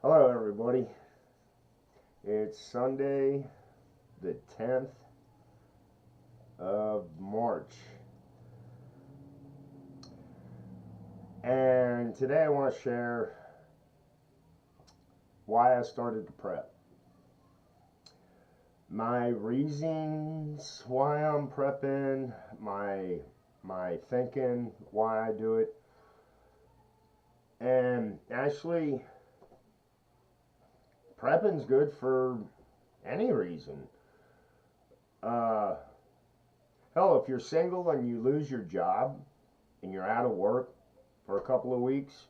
Hello, everybody. It's Sunday, the 10th of March. And today I want to share why I started to prep. My reasons why I'm prepping, my thinking, why I do it. And actually, prepping's good for any reason. Hell, if you're single and you lose your job and you're out of work for a couple of weeks,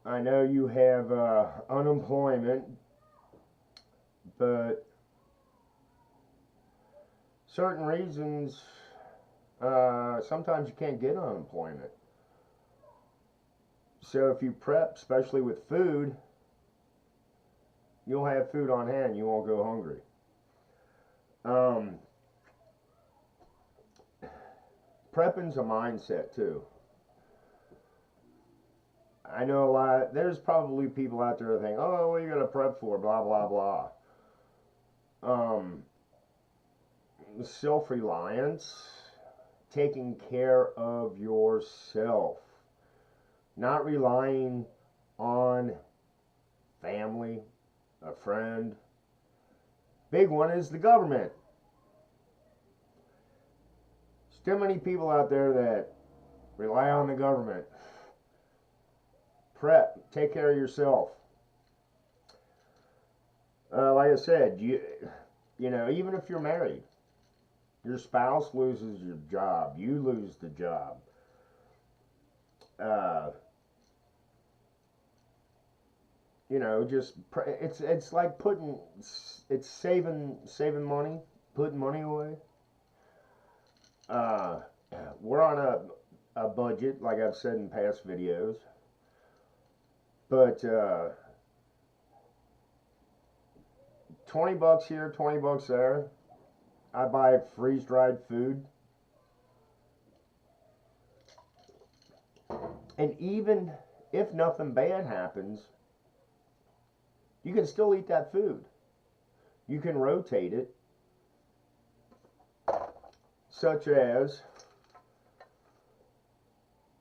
I know you have unemployment, but certain reasons, sometimes you can't get unemployment. So if you prep, especially with food, you'll have food on hand. You won't go hungry. Prepping's a mindset too. I know a lot. There's probably people out there that think, "Oh, what are you gonna prep for?" Blah blah blah. Self-reliance, taking care of yourself, not relying on family, a friend. Big one is the government. There's too many people out there that rely on the government. Prep, take care of yourself. Like I said, you know, even if you're married, your spouse loses your job, you lose the job. You know, just it's like it's saving money, putting money away. Uh, we're on a budget, like I've said in past videos, but 20 bucks here, 20 bucks there. I buy freeze-dried food. And even if nothing bad happens, you can still eat that food. You can rotate it, such as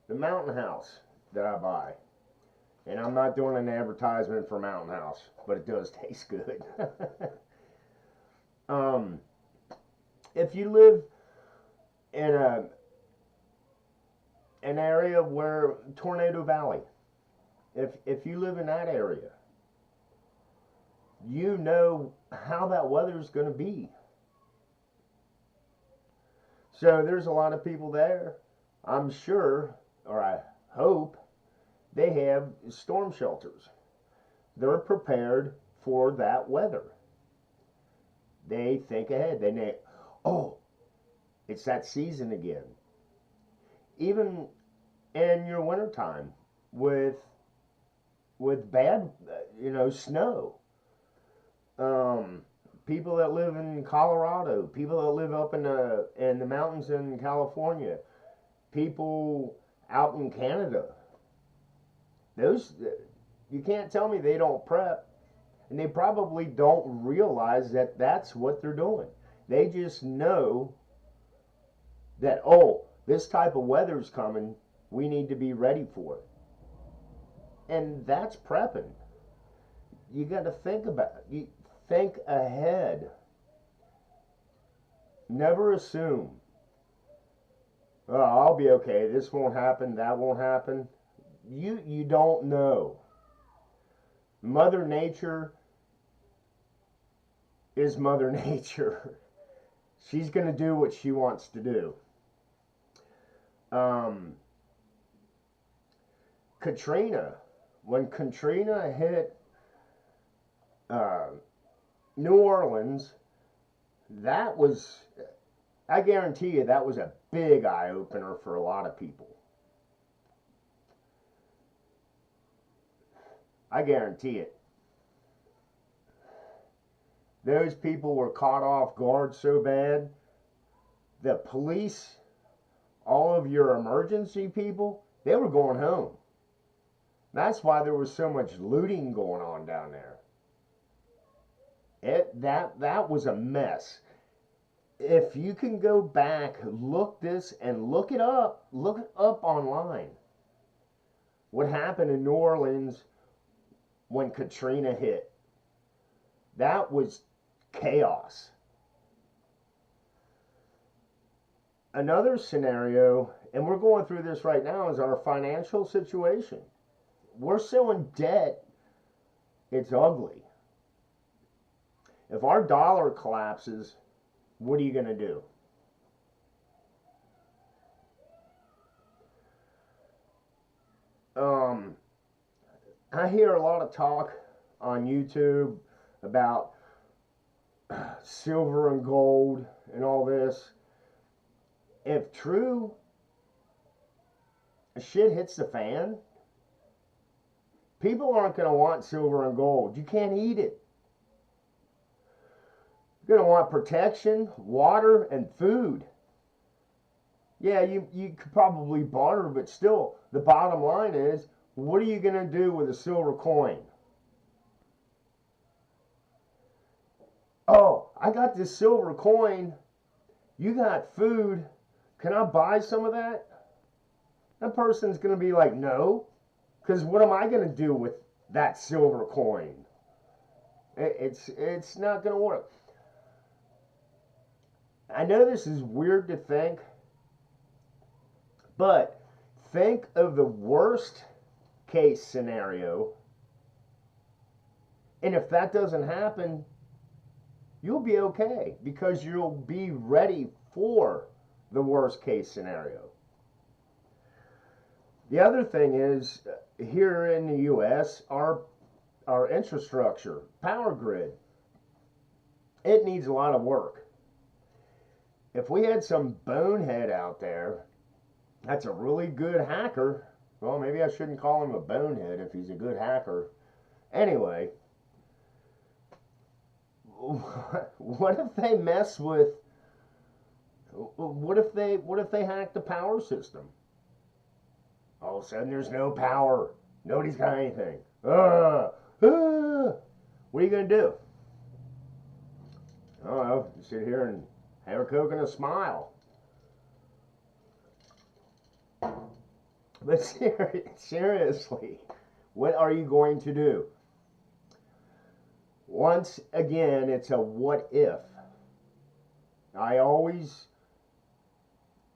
the Mountain House that I buy. And I'm not doing an advertisement for Mountain House, but it does taste good. If you live in an area where Tornado Valley, if you live in that area, you know how that weather is going to be. So there's a lot of people there. I'm sure, or I hope, they have storm shelters. They're prepared for that weather. They think ahead. They know, oh, it's that season again. Even in your wintertime with bad, snow. People that live in Colorado, people that live up in the mountains in California, people out in Canada. Those, you can't tell me they don't prep, and they probably don't realize that that's what they're doing. They just know that, oh, this type of weather's coming, we need to be ready for it. And that's prepping. You got to think about it. You think ahead. Never assume, oh, I'll be okay, this won't happen, that won't happen. You don't know. Mother Nature is Mother Nature. She's going to do what she wants to do. Katrina, when Katrina hit New Orleans, that was, I guarantee you, that was a big eye-opener for a lot of people. I guarantee it. Those people were caught off guard so bad. The police, all of your emergency people, they were going home. That's why there was so much looting going on down there. That was a mess. If you can go back, look it up online. What happened in New Orleans when Katrina hit? That was chaos. Another scenario, and we're going through this right now, is our financial situation. We're so in debt, it's ugly. If our dollar collapses, what are you going to do? I hear a lot of talk on YouTube about silver and gold and all this. If true shit hits the fan, people aren't going to want silver and gold. You can't eat it. You're going to want protection, water, and food. Yeah, you could probably barter, but still, the bottom line is, what are you going to do with a silver coin? Oh, I got this silver coin. You got food. Can I buy some of that? That person's going to be like, no. Because what am I going to do with that silver coin? It's not going to work. I know this is weird to think, but think of the worst case scenario. And if that doesn't happen, you'll be okay because you'll be ready for the worst case scenario. The other thing is, here in the U.S., our infrastructure, power grid, it needs a lot of work. If we had some bonehead out there that's a really good hacker, well, maybe I shouldn't call him a bonehead if he's a good hacker. Anyway, what if they mess with, what if they hack the power system? All of a sudden there's no power. Nobody's got anything. What are you going to do? I don't know. Sit here and have a Coke and a smile. But seriously, what are you going to do? Once again, it's a what if. I always,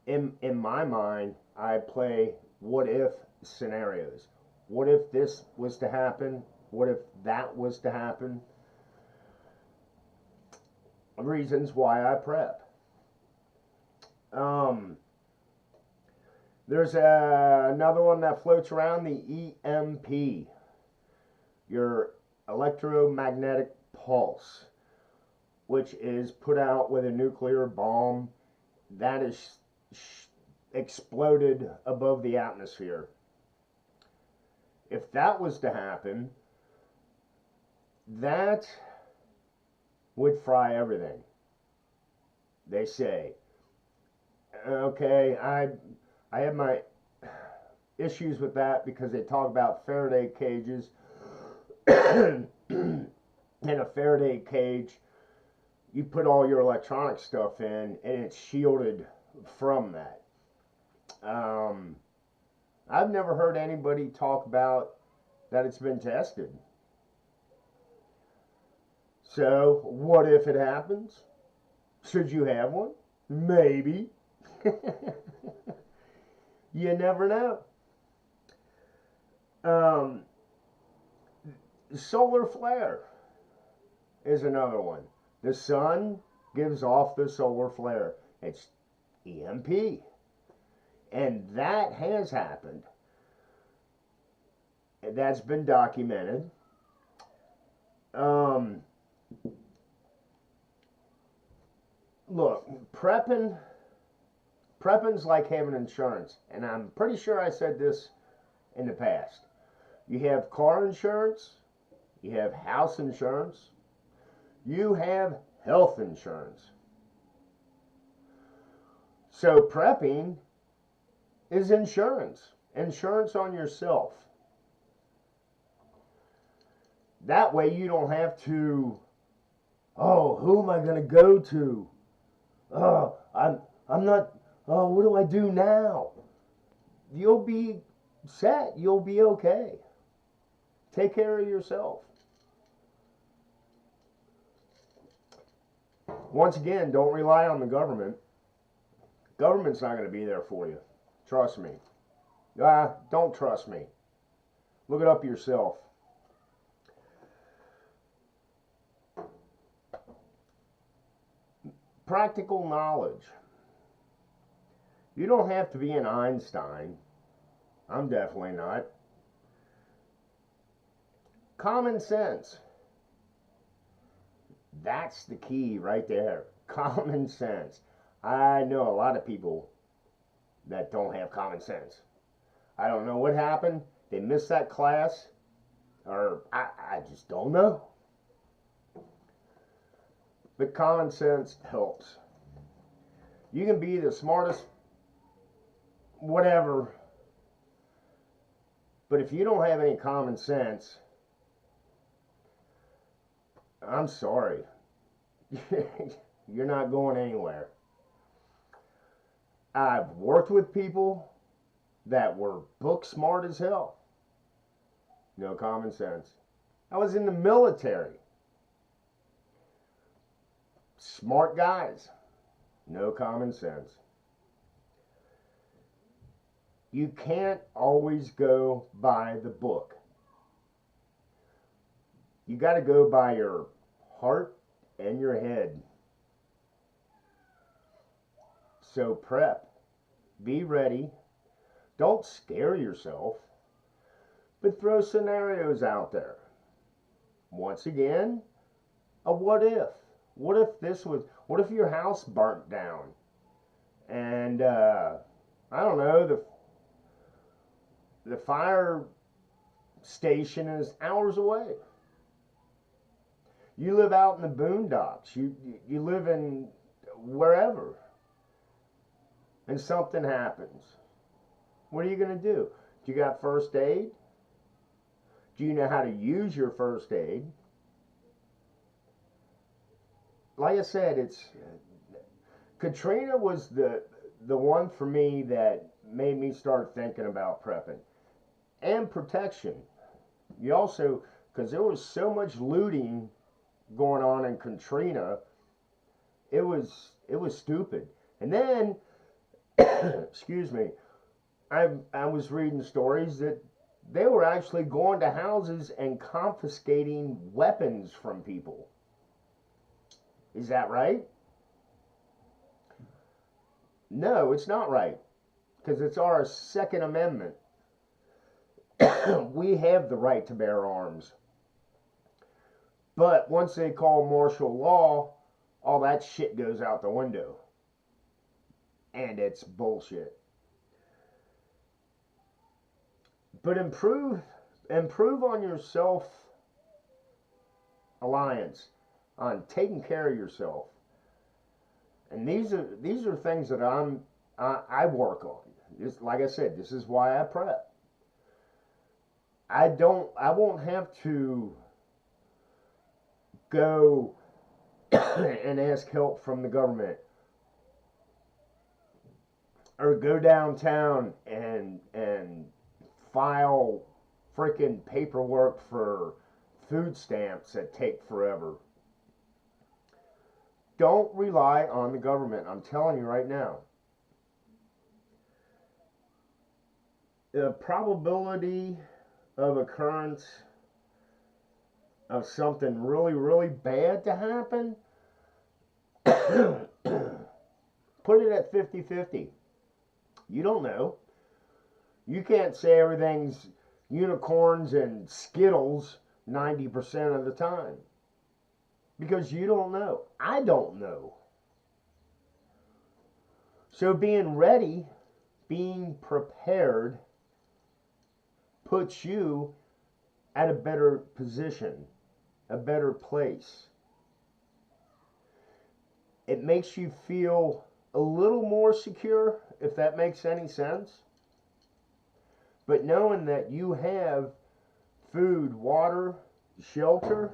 in my mind, I play what if scenarios. What if this was to happen? What if that was to happen? Reasons why I prep. There's another one that floats around, the EMP, your electromagnetic pulse, which is put out with a nuclear bomb that is exploded above the atmosphere. If that was to happen, that would fry everything. They say. Okay, I have my issues with that because they talk about Faraday cages. In a Faraday cage, you put all your electronic stuff in and it's shielded from that. I've never heard anybody talk about that it's been tested. So, what if it happens? Should you have one? Maybe. You never know. Solar flare is another one. The sun gives off the solar flare. It's EMP. And that has happened. That's been documented. Look, prepping's like having insurance, and I'm pretty sure I said this in the past. You have car insurance, you have house insurance, you have health insurance. So prepping is insurance on yourself. That way you don't have to, oh, who am I going to go to? Oh, I'm not, oh, what do I do now? You'll be set. You'll be okay. Take care of yourself. Once again, don't rely on the government. Government's not going to be there for you. Trust me. Don't trust me. Look it up yourself. Practical knowledge. You don't have to be an Einstein. I'm definitely not. Common sense. That's the key right there. Common sense. I know a lot of people that don't have common sense. I don't know what happened. They missed that class. Or I just don't know. But common sense helps. You can be the smartest whatever, but if you don't have any common sense, I'm sorry. You're not going anywhere. I've worked with people that were book smart as hell. No common sense. I was in the military. Smart guys. No common sense. You can't always go by the book. You got to go by your heart and your head. So prep. Be ready. Don't scare yourself, but throw scenarios out there. Once again, a what if. What if your house burnt down? And, I don't know, the fire station is hours away. You live out in the boondocks. You live in wherever. And something happens. What are you going to do? Do you got first aid? Do you know how to use your first aid? Like I said, Katrina was the one for me that made me start thinking about prepping. And protection. You also, because there was so much looting going on in Katrina, it was stupid. And then, excuse me, I was reading stories that they were actually going to houses and confiscating weapons from people. Is that right? No, it's not right. Because it's our Second Amendment. We have the right to bear arms. But once they call martial law, all that shit goes out the window. And it's bullshit. But improve on your self-reliance, on taking care of yourself. And these are things that I work on. Just like I said, this is why I prep. I won't have to go and ask help from the government, or go downtown and file freaking paperwork for food stamps that take forever. Don't rely on the government. I'm telling you right now. The probability of occurrence of something really, really bad to happen, put it at 50-50. You don't know. You can't say everything's unicorns and Skittles 90% of the time. Because you don't know. I don't know. So being ready, being prepared, puts you at a better position, a better place. It makes you feel a little more secure, if that makes any sense. But knowing that you have food, water, shelter,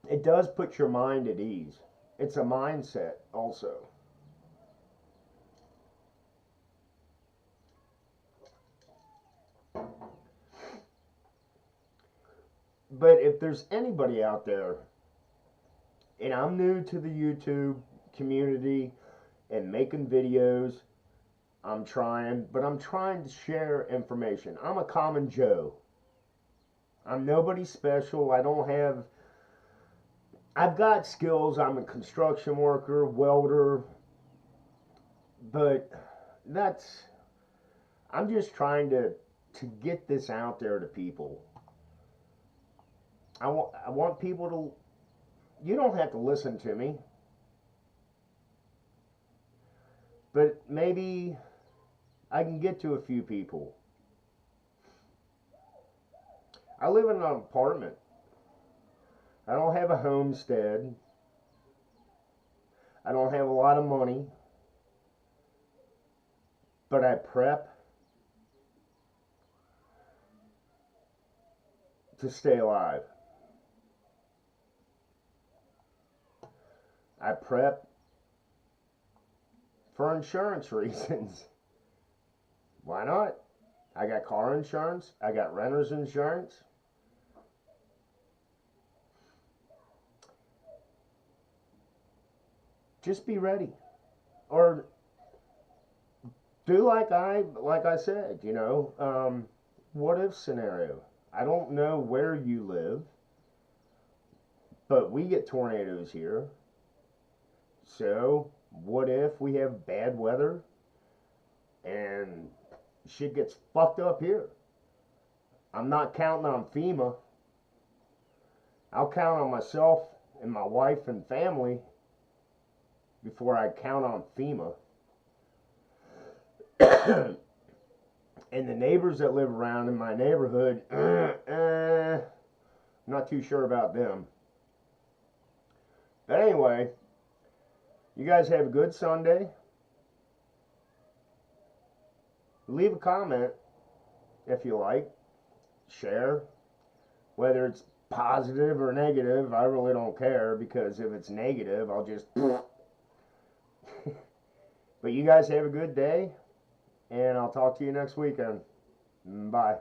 it does put your mind at ease. It's a mindset also. But if there's anybody out there, and I'm new to the YouTube community and making videos, I'm trying to share information. I'm a common Joe. I'm nobody special. I've got skills. I'm a construction worker, welder, but I'm just trying to get this out there to people. I want people to, you don't have to listen to me, but maybe I can get to a few people. I live in an apartment. I don't have a homestead. I don't have a lot of money, but I prep to stay alive. I prep for insurance reasons. Why not? I got car insurance. I got renter's insurance. Just be ready. Or do like I said, what if scenario. I don't know where you live, but we get tornadoes here. So, what if we have bad weather and shit gets fucked up here? I'm not counting on FEMA. I'll count on myself and my wife and family before I count on FEMA. And the neighbors that live around in my neighborhood, not too sure about them. But anyway, you guys have a good Sunday. Leave a comment if you like. Share. Whether it's positive or negative, I really don't care, because if it's negative, I'll just... But you guys have a good day, and I'll talk to you next weekend. Bye.